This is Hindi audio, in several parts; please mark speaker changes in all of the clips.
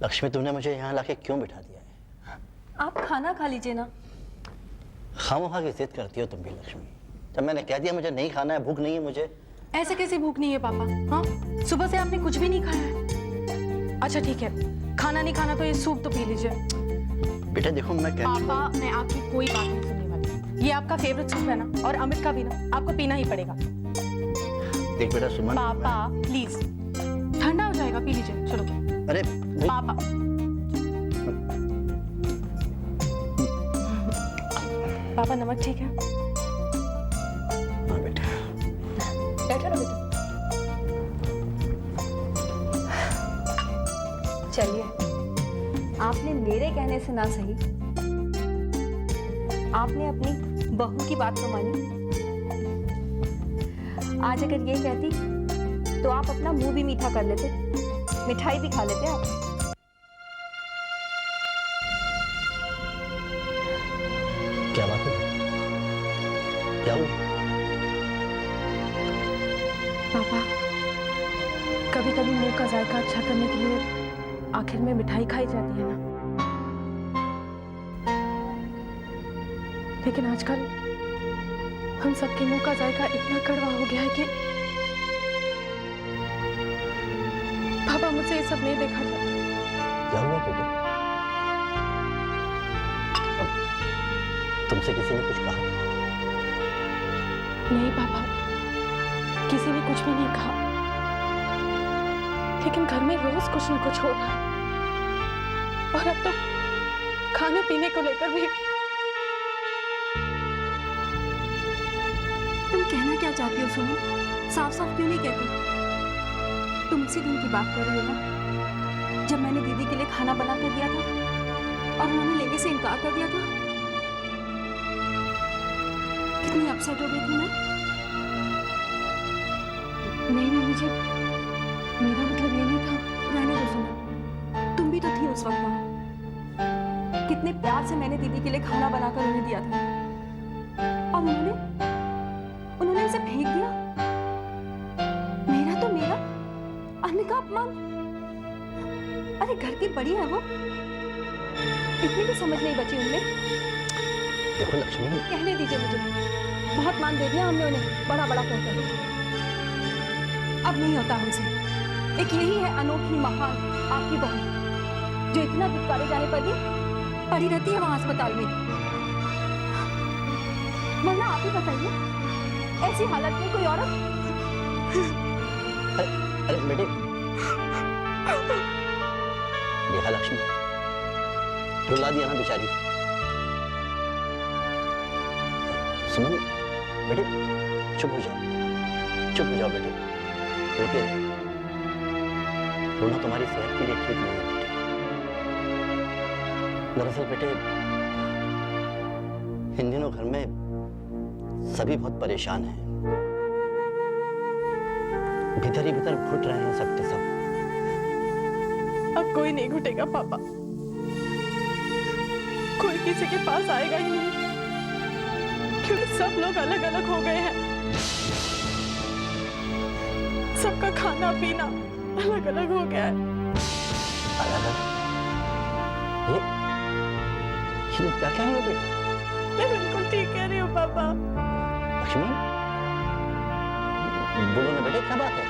Speaker 1: लक्ष्मी, तुमने मुझे यहाँ लाके क्यों बिठा दिया है?
Speaker 2: आप खाना खा लीजिए ना।
Speaker 1: खामोखा की जिद करती हो तुम भी लक्ष्मी। जब मैंने कह दिया मुझे नहीं खाना है, भूख नहीं है मुझे।
Speaker 2: ऐसे कैसे भूख नहीं है पापा? हाँ, सुबह से आपने कुछ भी नहीं खाया है। अच्छा ठीक है, खाना नहीं खाना तो ये सूप तो पी लीजिए।
Speaker 1: बेटा देखो मैं
Speaker 2: पापा, मैं आपकी कोई बात नहीं सुनने वाली। ये आपका फेवरेट सूप है ना, और अमित का भी ना, आपको पीना ही पड़ेगा।
Speaker 1: देख बेटा सुमन,
Speaker 2: पापा प्लीज, ठंडा हो जाएगा, पी लीजिए। चलो
Speaker 1: अरे
Speaker 2: पापा। पापा नमक ठीक है?
Speaker 1: हाँ बेटा।
Speaker 2: बैठो ना बेटा। चलिए, आपने मेरे कहने से ना सही, आपने अपनी बहू की बात तो मानी। आज अगर ये कहती तो आप अपना मुंह भी मीठा कर लेते, मिठाई भी खा लेते आप।
Speaker 1: क्या बात है? क्या हुआ?
Speaker 2: पापा, कभी कभी मुंह का जायका अच्छा करने के लिए आखिर में मिठाई खाई जाती है ना। लेकिन आजकल हम सबके मुंह का जायका इतना कड़वा हो गया है कि पापा मुझसे ये सब नहीं देखा जाता।
Speaker 1: क्या हुआ बेटा? तुमसे किसी ने कुछ कहा?
Speaker 2: नहीं पापा, किसी ने कुछ भी नहीं कहा, लेकिन घर में रोज कुछ न कुछ हो रहा है। और अब तो खाने पीने को लेकर भी। तुम कहना क्या चाहती हो सुनो? साफ साफ क्यों नहीं कहती? तुम उसी दिन की बात कर रही हो ना, जब मैंने दीदी के लिए खाना बना कर दिया था और उन्होंने लेने से इनकार कर दिया था। कितनी अपसेट हो गई थी मैं। नहीं, मुझे मेरा मतलब ये नहीं था। रहने दो सुनो, तुम भी तो थी उस वक्त वहां। कितने प्यार से मैंने दीदी के लिए खाना बनाकर उन्हें दिया था, और उन्होंने इसे फेंक दिया। मेरा तो मेरा, अन्न का अपमान। अरे घर की बड़ी है वो, इतनी भी समझ नहीं बची उनमें।
Speaker 1: देखो लक्ष्मी,
Speaker 2: कहने दीजिए मुझे, बहुत मान दे दिया हमने उन्हें, बड़ा बड़ा कहकर। अब नहीं होता हमसे। एक यही है अनोखी महान आपकी बहू, जो इतना दुत्कारे जाने पर भी पड़ी रहती है वहां अस्पताल में। वरना आप ही बताइए, ऐसी हालत में कोई औरत।
Speaker 1: अरे बेटे, देखा लक्ष्मी, रुला दिया ना बेचारी। सुमन बेटे, चुप हो जाओ, चुप हो जाओ बेटे। रोके, रोना तुम्हारी सेहत के लिए ठीक नहीं है बेटे। दरअसल बेटे, इन दिनों घर में सभी बहुत परेशान हैं, भीतर ही भीतर घुट रहे हैं सब के सब।
Speaker 2: अब कोई नहीं घुटेगा पापा, कोई किसी के पास आएगा ही नहीं, क्योंकि सब लोग अलग अलग हो गए हैं। सबका खाना पीना अलग अलग हो गया है।
Speaker 1: अलग अलग? ये क्या कह रही हो बेटा?
Speaker 2: मैं बिल्कुल ठीक कह रही हूँ पापा।
Speaker 1: लक्ष्मी, बोलो ना बेटे, क्या बात है?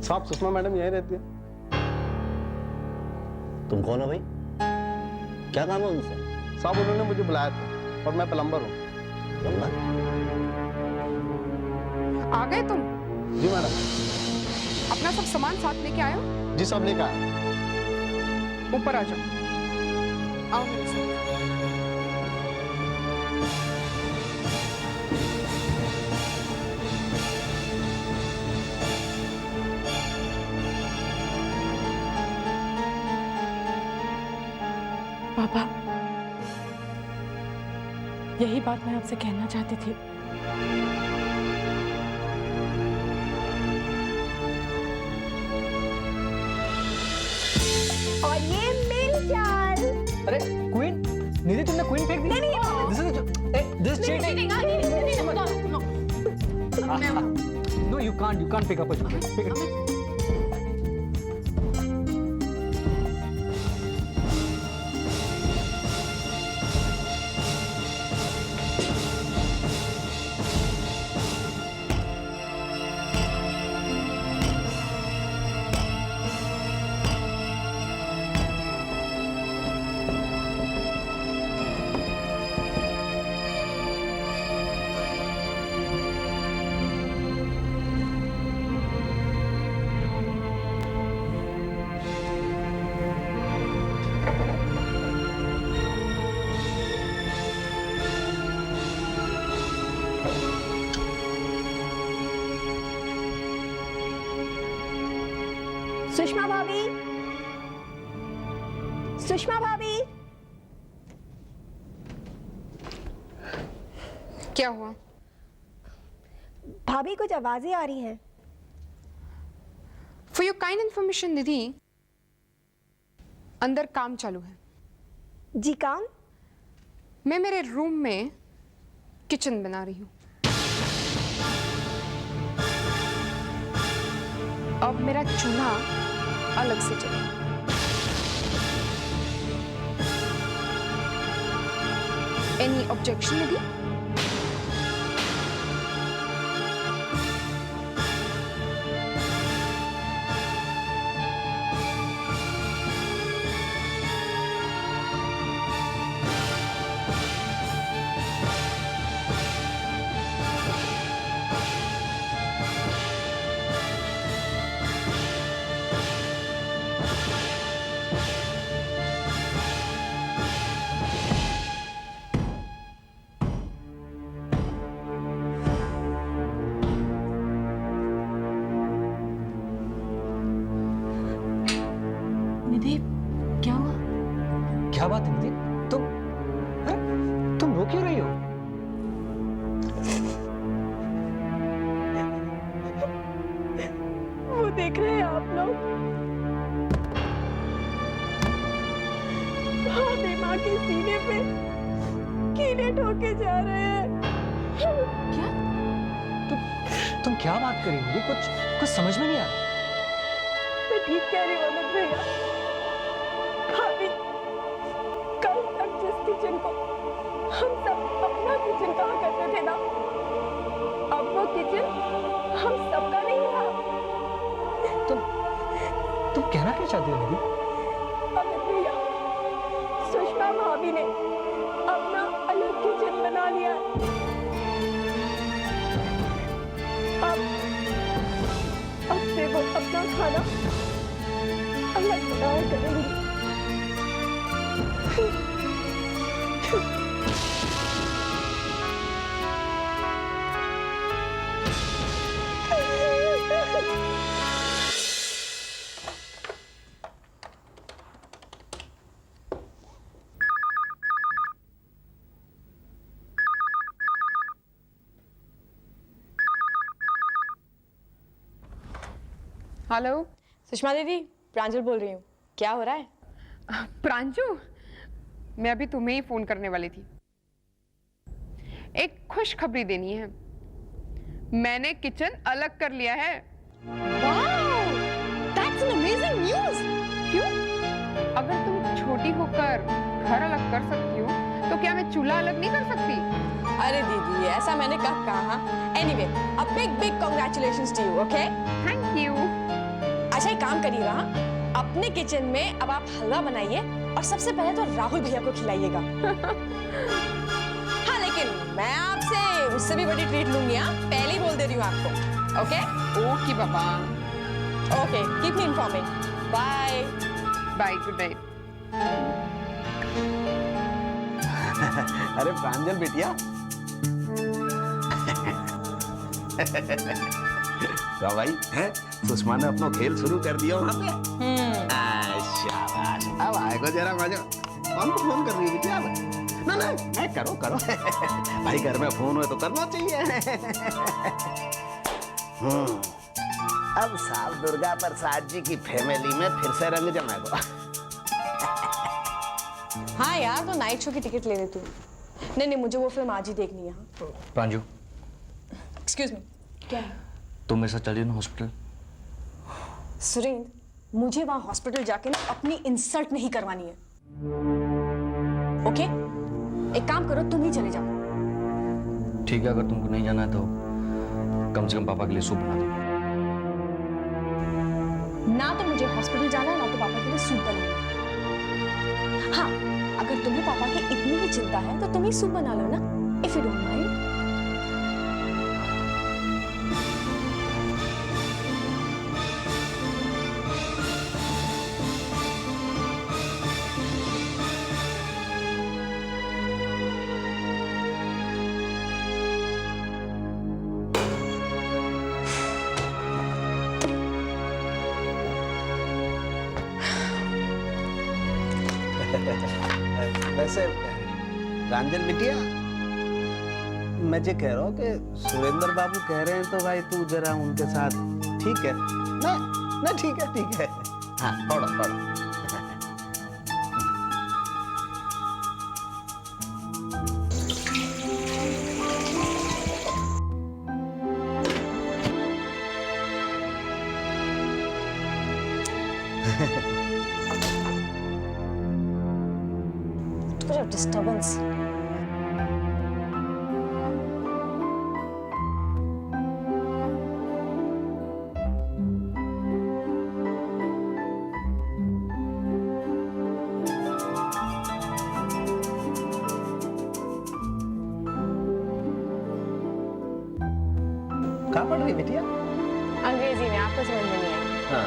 Speaker 3: साहब, सुषमा मैडम यहीं रहती है।
Speaker 1: तुम कौन हो भाई? क्या काम है उनसे?
Speaker 3: साहब, उन्होंने मुझे बुलाया था और मैं प्लम्बर हूँ।
Speaker 1: प्लम्बर?
Speaker 2: आ गए तुम?
Speaker 3: जी मैडम।
Speaker 2: अपना सब सामान साथ लेके आए हो?
Speaker 3: जी सब लेकर आए।
Speaker 2: ऊपर आ जाओ, आओ मेरे साथ। पापा, यही बात मैं आपसे कहना चाहती थी।
Speaker 4: और ये मिल चाल।
Speaker 5: अरे क्वीन, निधि तुमने क्वीन फेंक दी?
Speaker 4: नहीं,
Speaker 5: This is cheating. No, you can't pick up a queen. Pick it.
Speaker 4: Sushma भाभी, सुषमा भाभी।
Speaker 6: क्या हुआ?
Speaker 4: भाभी कुछ आवाजें आ रही हैं।
Speaker 6: फॉर योर काइंड इन्फॉर्मेशन निधि, अंदर काम चालू है।
Speaker 4: जी काम?
Speaker 6: मैं मेरे रूम में किचन बना रही हूँ। अब मेरा चूल्हा अलग से चलेगा। एनी ऑब्जेक्शन निधि?
Speaker 2: निधि, क्या हुआ?
Speaker 5: क्या बात है निधि? तुम रो क्यों रही हो?
Speaker 4: वो देख रहे हैं आप लोग? भाभी माँ के सीने पे कीड़े ठोके जा रहे हैं।
Speaker 2: क्या?
Speaker 5: तुम क्या बात कर रही हो निधि? कुछ समझ में नहीं आ रहा।
Speaker 4: मैं ठीक कह रही हूँ अमित भैया। भाभी कल तक जिस किचन को हम सब अपना किचन कहा करते थे ना, अब वो किचन हम सबका नहीं रहा।
Speaker 5: तुम कहना क्या चाहती हो निधि?
Speaker 4: अमित भैया, सुषमा भाभी ने अपना अलग किचन बना लिया है। अब से वो अपना खाना अलग बनाया करेंगी।
Speaker 6: हेलो
Speaker 7: सुषमा दीदी, प्रांजल बोल रही हूँ। क्या हो रहा है?
Speaker 6: प्रांजू, मैं अभी तुम्हें ही फोन करने वाली थी। एक खुशखबरी देनी है। मैंने किचन अलग कर लिया है।
Speaker 7: Wow, that's an amazing news.
Speaker 6: क्यों? अगर तुम छोटी होकर घर अलग कर सकती हो, तो क्या मैं चूल्हा अलग नहीं कर सकती?
Speaker 7: अरे दीदी, ऐसा मैंने कब कहा? Anyway, a big big congratulations to you, okay?
Speaker 6: Thank you.
Speaker 7: अच्छा, एक काम करिएगा, अपने किचन में अब आप हलवा बनाइए और सबसे पहले तो राहुल भैया को खिलाइएगा। हाँ, लेकिन मैं आपसे उससे भी बड़ी ट्रीट लूंगी। हाँ, पहले ही बोल दे रही हूँ आपको। ओके
Speaker 6: ओके बाबा।
Speaker 7: Okay, keep me informing. Bye
Speaker 6: bye, good night.
Speaker 1: अरे प्रांजल बिटिया, तो भाई हैं, सुषमा ने अपना खेल शुरू कर दिया वहाँ पे। शाबाश, अब आएगा जरा मजा। कौन को फोन कर रही है बिटिया? ना ना, करो करो। भाई घर में फोन हो तो करना चाहिए। अब साहब दुर्गा प्रसाद जी की फैमिली में फिर से रंग जमेगा।
Speaker 7: हाँ यार, तो नाइट शो की टिकट ले लेती हूँ। नहीं, मुझे वो फिल्म आज ही देखनी है। हाँ,
Speaker 5: प्रांजू,
Speaker 7: एक्सक्यूज मी। क्या है?
Speaker 5: तुम मेरे साथ चलिए ना हॉस्पिटल।
Speaker 7: सुरेंद्र, मुझे वहां हॉस्पिटल जाके ना अपनी इंसल्ट नहीं करवानी है। ओके? एक काम करो, तुम ही चले जाओ।
Speaker 5: ठीक है, अगर तुमको नहीं जाना है तो कम से कम पापा के लिए सूप बना दो।
Speaker 7: ना तो मुझे हॉस्पिटल जाना है, ना तो पापा के लिए सूप बनाना है। हाँ, अगर तुम्हें पापा की इतनी ही चिंता है तो तुम ही सूप बना लो ना, इफ यू डोंट माइंड।
Speaker 1: वैसे रंजन बिटिया, मैं ये कह रहा हूँ कि सुरेंद्र बाबू कह रहे हैं तो भाई तू जरा उनके साथ, ठीक है ना? ना ठीक है। हाँ पढ़ो पढ़ो।
Speaker 7: डिस्टर्बेंस।
Speaker 1: कहाँ पढ़ रही बिटिया?
Speaker 7: अंग्रेजी में, आपको समझ में नहीं आया?
Speaker 1: हाँ।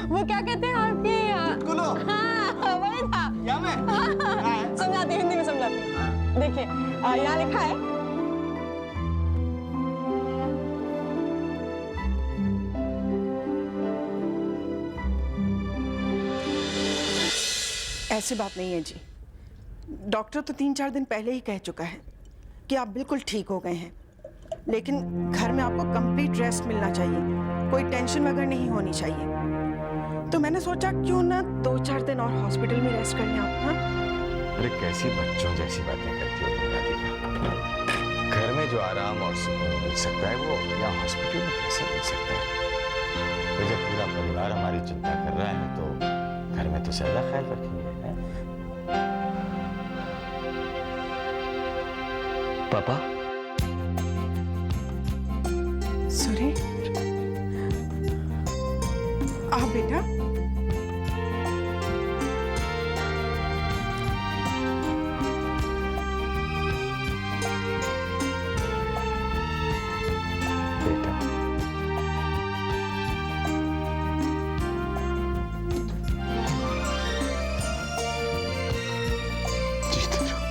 Speaker 7: वो क्या कहते हैं आपकी?
Speaker 1: चुटकुलो।
Speaker 7: हाँ, वही था।
Speaker 1: क्या मैं?
Speaker 7: समझाती हूँ, हिंदी में समझाती हूँ। देखिए, यहाँ लिखा है,
Speaker 8: ऐसी बात नहीं है जी। डॉक्टर तो 3-4 दिन पहले ही कह चुका है कि आप बिल्कुल ठीक हो गए हैं, लेकिन घर में आपको कंप्लीट रेस्ट मिलना चाहिए, कोई टेंशन वगैरह नहीं होनी चाहिए। तो मैंने सोचा क्यों ना 2-4 दिन और हॉस्पिटल में रेस्ट कर लें आप। हाँ,
Speaker 9: अरे कैसी बच्चों जैसी बातें करती हो तुम राधिका। घर में जो आराम और सुकून मिल सकता है वो यहाँ हॉस्पिटल में कैसे मिल सकता है? तो जब पूरा परिवार हमारी चिंता कर रहा है तो घर में तो ज्यादा ख्याल रखेंगे। हैं?
Speaker 5: पापा,
Speaker 8: सुरेश, आप बेटा,
Speaker 9: बेटा जीते रहो।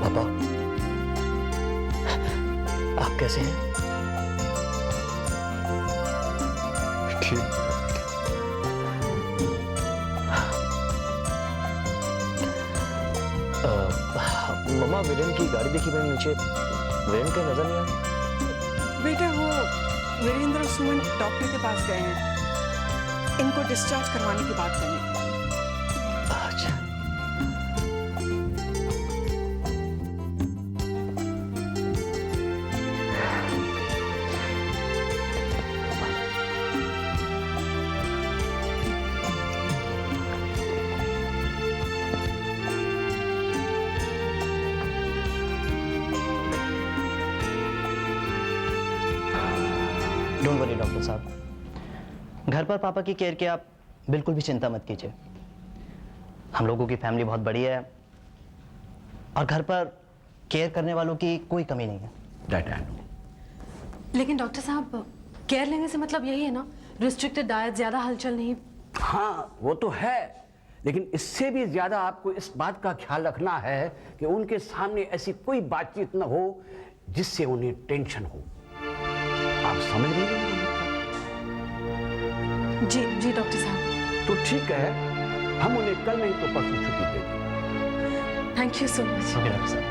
Speaker 5: पापा, आप कैसे हैं?
Speaker 9: ठीक।
Speaker 5: मम्मा, वीरेन की गाड़ी देखी मैंने नीचे, वीरेन का नजर नहीं आया।
Speaker 8: बेटा वो वीरेंद्र और सुमन डॉक्टर के पास गए हैं, इनको डिस्चार्ज करवाने की बात करनी।
Speaker 5: अच्छा, डोंट वरी डॉक्टर साहब, घर पर पापा की केयर की आप बिल्कुल भी चिंता मत कीजिए। हम लोगों की फैमिली बहुत बड़ी है और घर पर केयर करने वालों की कोई कमी नहीं है।
Speaker 1: That I know.
Speaker 2: लेकिन डॉक्टर साहब, केयर लेने से मतलब यही है ना, रिस्ट्रिक्टेड डाइट, ज्यादा हलचल नहीं।
Speaker 1: हाँ वो तो है, लेकिन इससे भी ज्यादा आपको इस बात का ख्याल रखना है कि उनके सामने ऐसी कोई बातचीत न हो जिससे उन्हें टेंशन हो। आप समझ रही हैं?
Speaker 2: जी जी डॉक्टर साहब।
Speaker 1: तो ठीक है, हम उन्हें कल नहीं तो परसों छुट्टी दे देंगे।
Speaker 2: Thank you so much.
Speaker 5: Okay doctor साहब।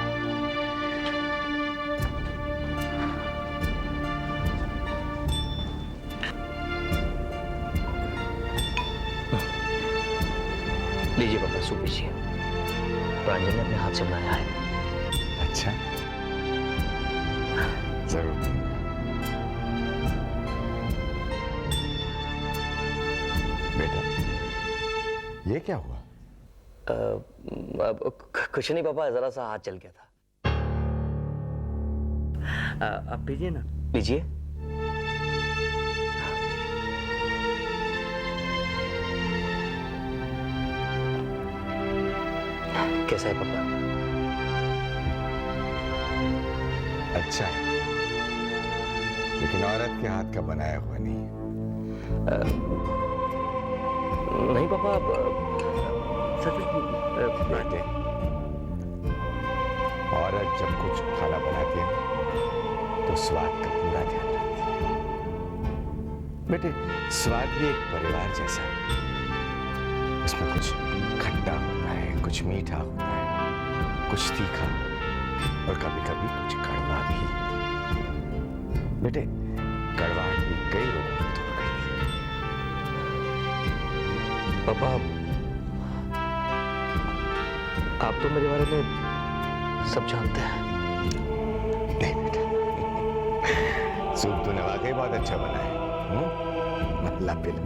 Speaker 5: लीजिए पापा, सूप पीजिए। प्रांजल ने अपने हाथ से बनाया है।
Speaker 9: अच्छा, जरूर पीऊंगा। बेटा, ये क्या हुआ?
Speaker 5: कुछ नहीं पापा, जरा सा हाथ चल गया था। आप पीजिए ना। लीजिए। कैसा है पापा?
Speaker 9: अच्छा है, लेकिन औरत के हाथ का बनाया हुआ नहीं है।
Speaker 5: नहीं पापा,
Speaker 9: बेटे, औरत जब कुछ खाना बनाती है तो स्वाद का पूरा ध्यान रखती है। बेटे, स्वाद भी एक परिवार जैसा है। उसमें कुछ खट्टा होता है, कुछ मीठा होता है, कुछ तीखा और कभी कभी कुछ कड़वा भी। बेटे, कड़वाहट भी कई लोगों को दूर करती है।
Speaker 5: पापा, आप तो मेरे बारे में सब जानते हैं।
Speaker 9: नहीं बेटा, सूप तूने वाकई बहुत अच्छा बना है। ला पिला।